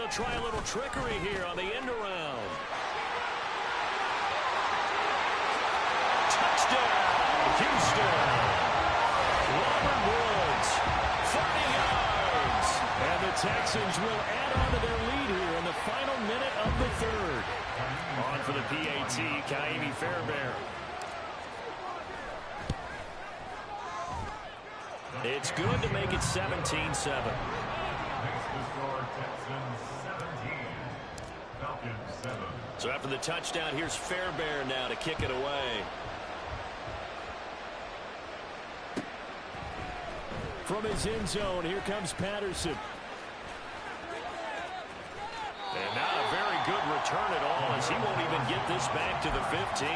they'll try a little trickery here on the end around. Touchdown, Houston. Robert Woods, 30 yards. And the Texans will add on to their lead here in the final minute of the third. On for the PAT, Kaimi Fairbairn. It's good to make it 17-7. So after the touchdown, here's Fairbairn now to kick it away. From his end zone, here comes Patterson. And not a very good return at all, as he won't even get this back to the 15.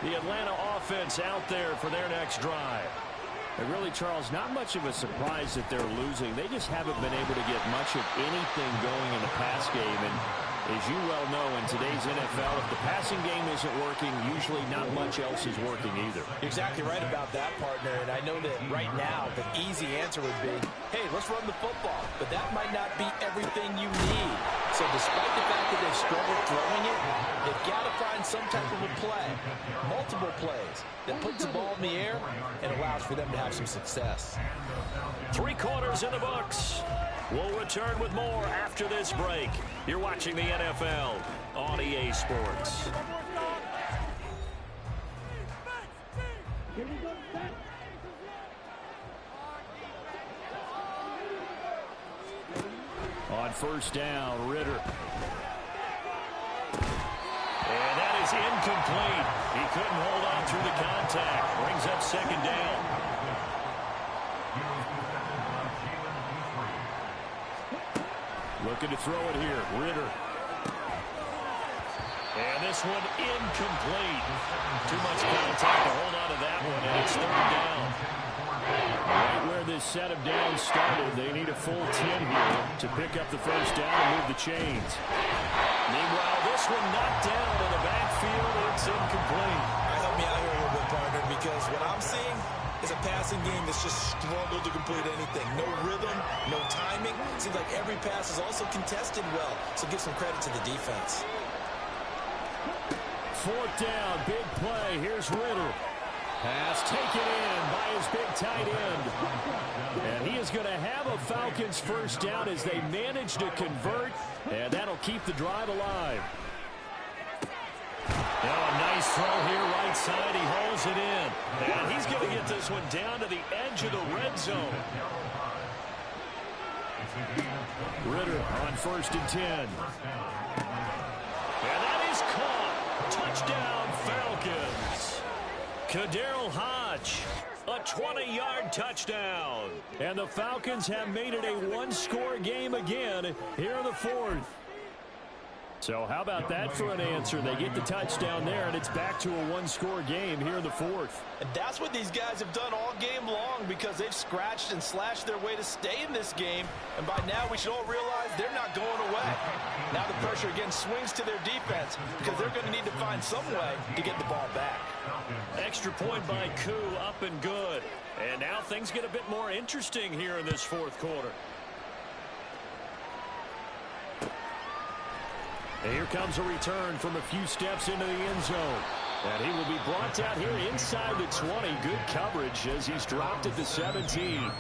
The Atlanta offense out there for their next drive. And really, Charles, not much of a surprise that they're losing. They just haven't been able to get much of anything going in the pass game. And as you well know, in today's NFL, if the passing game isn't working, usually not much else is working either. You're exactly right about that, partner. And I know that right now the easy answer would be, hey, let's run the football. But that might not be everything you need. So despite the fact that they've struggled throwing it, they've got to find some type of a play, multiple plays, that puts the ball in the air and allows for them to have some success. 3 quarters in the books. We'll return with more after this break. You're watching the NFL on EA Sports. On first down, Ritter. And that is incomplete. He couldn't hold on through the contact. Brings up second down. Looking to throw it here. Ritter. And this one incomplete. Too much contact to hold on to that one, and it's third down. Right where this set of downs started, they need a full 10 here to pick up the first down and move the chains. Meanwhile, this one knocked down in the backfield. It's incomplete. Help me out here a little bit, partner, because what I'm seeing is a passing game that's just struggled to complete anything. No rhythm, no timing. Seems like every pass is also contested well. So give some credit to the defense. Fourth down, big play. Here's Ritter. Pass taken in by his big tight end. And he is going to have a Falcons first down as they manage to convert. And that'll keep the drive alive. Now a nice throw here right side. He holds it in. And he's going to get this one down to the edge of the red zone. Ritter on first and 10. And that is caught. Touchdown Falcons. Kaderl Hodge, a 20-yard touchdown. And the Falcons have made it a one-score game again here in the fourth. So how about that for an answer? They get the touchdown there, and it's back to a one-score game here in the fourth. And that's what these guys have done all game long, because they've scratched and slashed their way to stay in this game. And by now, we should all realize they're not going away. Now the pressure again swings to their defense, because they're going to need to find some way to get the ball back. Extra point by Koo, up and good. And now things get a bit more interesting here in this fourth quarter. And here comes a return from a few steps into the end zone. And he will be brought down here inside the 20. Good coverage as he's dropped at the 17.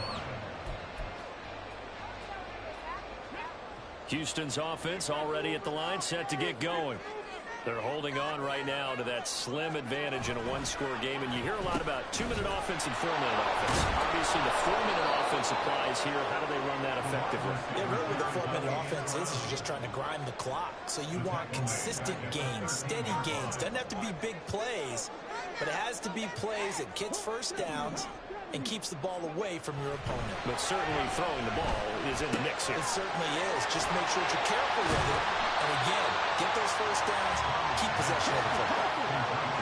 Houston's offense already at the line, set to get going. They're holding on right now to that slim advantage in a one-score game. And you hear a lot about 2-minute offense and 4-minute offense. Obviously, the 4-minute offense applies here. How do they run that effectively? Yeah, really what the 4-minute offense is you're just trying to grind the clock. So you want consistent gains, steady gains. Doesn't have to be big plays, but it has to be plays that gets first downs and keeps the ball away from your opponent. But certainly throwing the ball is in the mix here. It certainly is. Just make sure that you're careful with it. And again, get those first downs, keep possession of the football.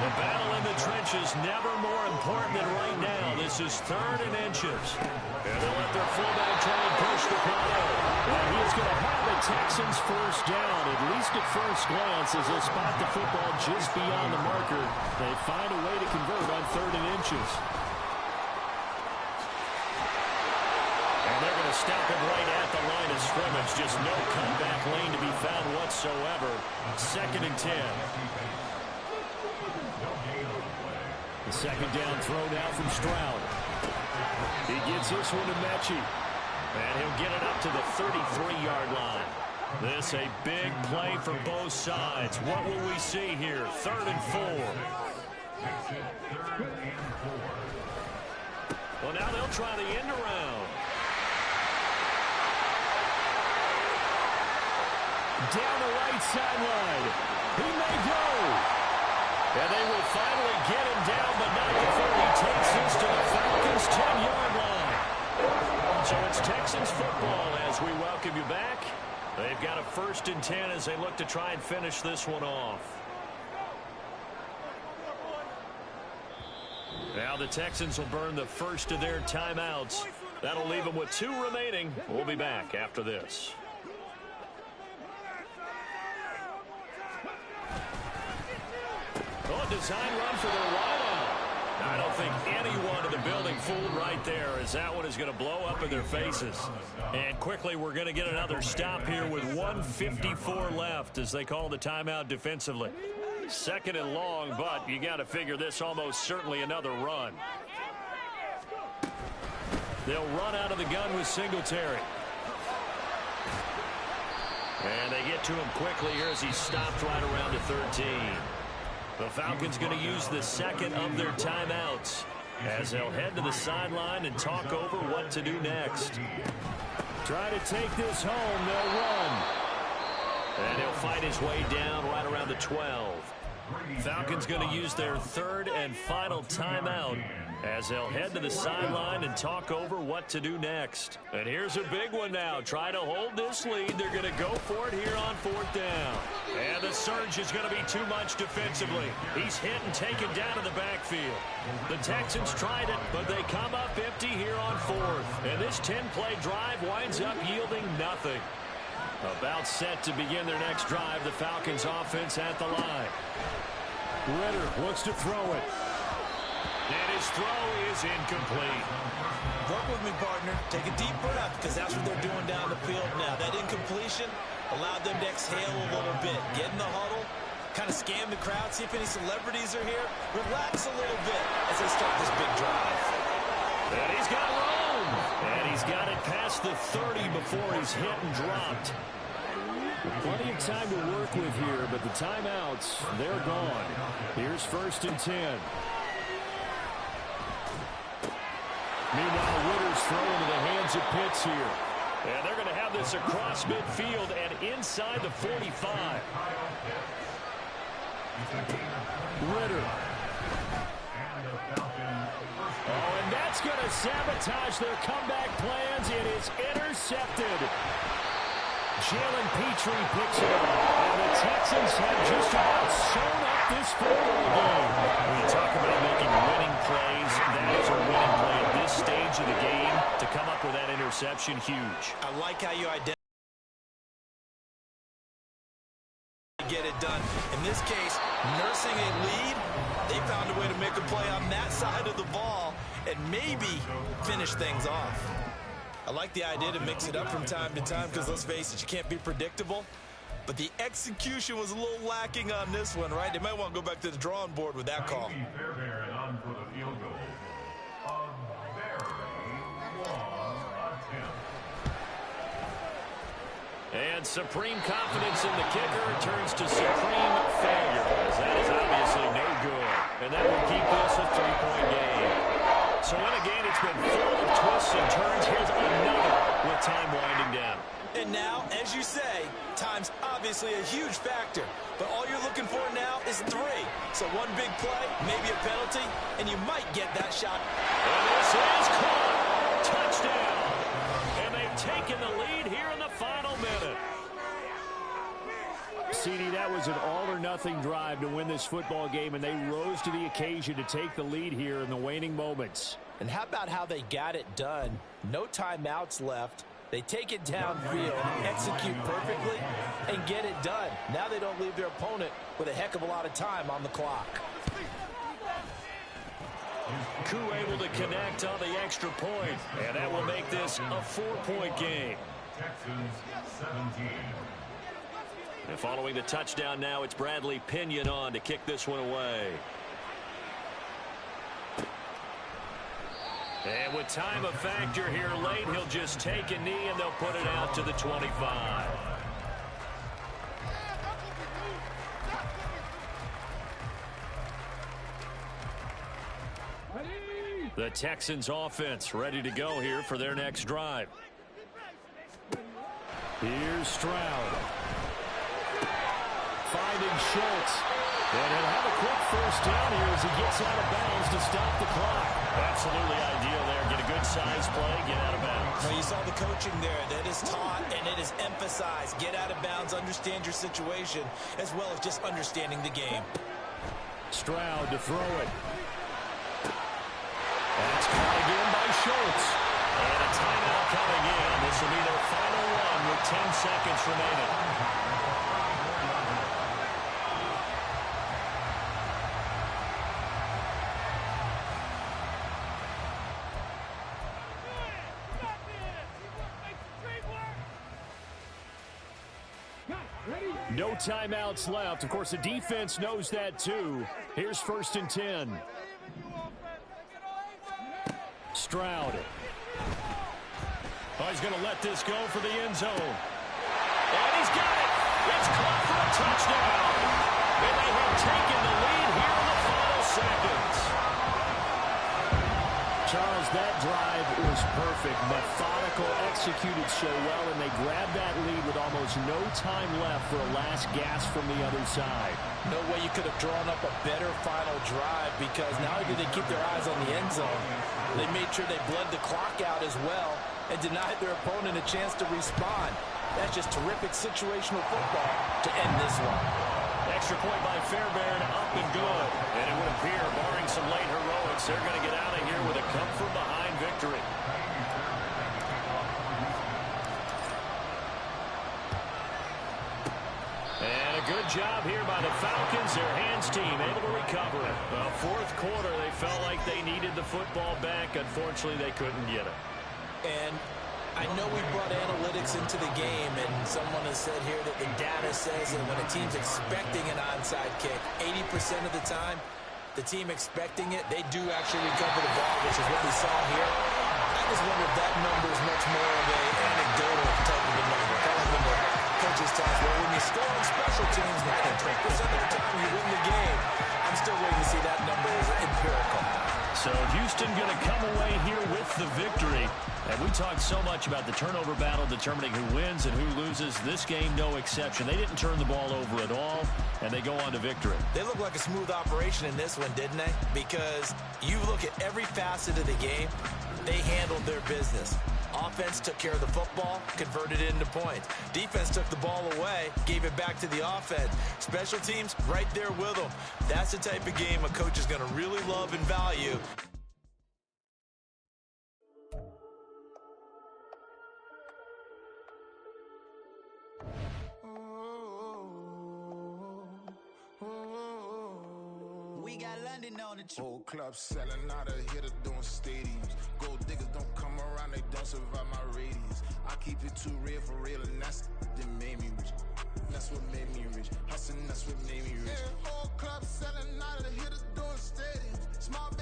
The battle in the trenches never more important than right now. This is 3rd and inches. And they'll let their fullback try and push the play out. And he is going to have the Texans first down, at least at first glance, as they spot the football just beyond the marker. They find a way to convert on 3rd and inches. stop him right at the line of scrimmage. Just no comeback lane to be found whatsoever. 2nd and 10. The second down throw now from Stroud. He gets this one to Mechie. And he'll get it up to the 33-yard line. This a big play for both sides. What will we see here? 3rd and 4. Well, now they'll try the end around. Down the right sideline. He may go. And they will finally get him down, but not before he takes this to the Falcons' 10-yard line. So it's Texans football as we welcome you back. They've got a 1st and 10 as they look to try and finish this one off. Now the Texans will burn the first of their timeouts. That'll leave them with 2 remaining. We'll be back after this. Oh, a design run for their wideout. I don't think anyone in the building fooled right there, as that one is going to blow up in their faces. And quickly, we're going to get another stop here with 1:54 left as they call the timeout defensively. 2nd and long, but you got to figure this almost certainly another run. They'll run out of the gun with Singletary. And they get to him quickly here as he stopped right around the 13. The Falcons going to use the 2nd of their timeouts as they'll head to the sideline and talk over what to do next. Try to take this home. They'll run. And he'll fight his way down right around the 12. Falcons going to use their 3rd and final timeout as they'll head to the sideline and talk over what to do next. And here's a big one now. Try to hold this lead. They're going to go for it here on 4th down. And the surge is going to be too much defensively. He's hit and taken down in the backfield. The Texans tried it, but they come up empty here on 4th. And this 10-play drive winds up yielding nothing. About set to begin their next drive, the Falcons offense at the line. Ritter looks to throw it. And his throw is incomplete. Work with me, partner. Take a deep breath, because that's what they're doing down the field now. That incompletion allowed them to exhale a little bit. Get in the huddle, kind of scan the crowd, see if any celebrities are here. Relax a little bit as they start this big drive. And he's got room. And he's got it past the 30 before he's hit and dropped. Plenty of time to work with here, but the timeouts, they're gone. Here's 1st and 10. Meanwhile, Ritter's thrown into the hands of Pitts here. And they're going to have this across midfield and inside the 45. Ritter. Oh, and that's going to sabotage their comeback plans. It is intercepted. Jalen Petrie picks it up. And the Texans have just about sewn up this football game. When you talk about making winning plays, that is a winning play at this stage of the game. To come up with that interception, huge. I like how you get it done. In this case, nursing a lead, they found a way to make a play on that side of the ball and maybe finish things off. I like the idea to mix it up from time to time because, let's face it, you can't be predictable. But the execution was a little lacking on this one, right? They might want to go back to the drawing board with that call. And supreme confidence in the kicker turns to supreme failure, as that is obviously no good. And that will keep this a 3-point game. So in a game that's been full of twists and turns, here's another with time winding down. And now, as you say, time's obviously a huge factor. But all you're looking for now is 3. So one big play, maybe a penalty, and you might get that shot. And this is caught. Touchdown. And they've taken the lead here in the final minute. CD, that was an all-or-nothing drive to win this football game, and they rose to the occasion to take the lead here in the waning moments. And how about how they got it done? No timeouts left. They take it downfield, execute perfectly, and get it done. Now they don't leave their opponent with a heck of a lot of time on the clock. Koo able to connect on the extra point, and that will make this this a 4-point game. Texans 17. And following the touchdown now, it's Bradley Pinion on to kick this one away. And with time a factor here late, he'll just take a knee and they'll put it out to the 25. The Texans offense ready to go here for their next drive. Here's Stroud. Finding Schultz. And he'll have a quick first down here as he gets out of bounds to stop the clock. Absolutely ideal there. Get a good size play, get out of bounds. Well, you saw the coaching there. That is taught and it is emphasized. Get out of bounds, understand your situation, as well as just understanding the game. Stroud to throw it. That's caught again by Schultz. And a timeout coming in. This will be their final one with 10 seconds remaining. No timeouts left. Of course, the defense knows that too. Here's 1st and 10. Stroud. Oh, he's going to let this go for the end zone. And he's got it. It's caught for a touchdown. And they have taken the lead here in the final seconds. Charles, that drive was perfect. Methodical, executed so well, and they grabbed that lead with almost no time left for a last gasp from the other side. No way you could have drawn up a better final drive, because not only did they keep their eyes on the end zone, they made sure they bled the clock out as well and denied their opponent a chance to respond. That's just terrific situational football to end this one. Extra point by Fairbairn, up and good. And it would appear, barring some late heroics, they're going to get out of here with a come-from-behind victory. And a good job here by the Falcons. Their hands team able to recover it. Well, 4th quarter, they felt like they needed the football back. Unfortunately, they couldn't get it. And I know we brought analytics into the game, and someone has said here that the data says that when a team's expecting an onside kick, 80% of the time, the team expecting it, they do actually recover the ball, which is what we saw here. I just wonder if that number is much more of an anecdotal type of a number. Kind of when the coaches tell us, well, when you score on special teams, 93% of the time you win the game. I'm still waiting to see that number is empirical. So Houston going to come away here with the victory. And we talked so much about the turnover battle determining who wins and who loses. This game, no exception. They didn't turn the ball over at all, and they go on to victory. They look like a smooth operation in this one, didn't they? Because you look at every facet of the game, they handled their business. Offense took care of the football, converted it into points. Defense took the ball away, gave it back to the offense. Special teams, right there with them. That's the type of game a coach is going to really love and value. We got London on the Whole club selling out of hitter doing stadiums. Gold diggers don't come around, they don't survive my radius. I keep it too real for real, and that's that made me rich. That's what made me rich. Hustling, that's what made me rich. Whole club selling out of hitter doing stadiums. Small business.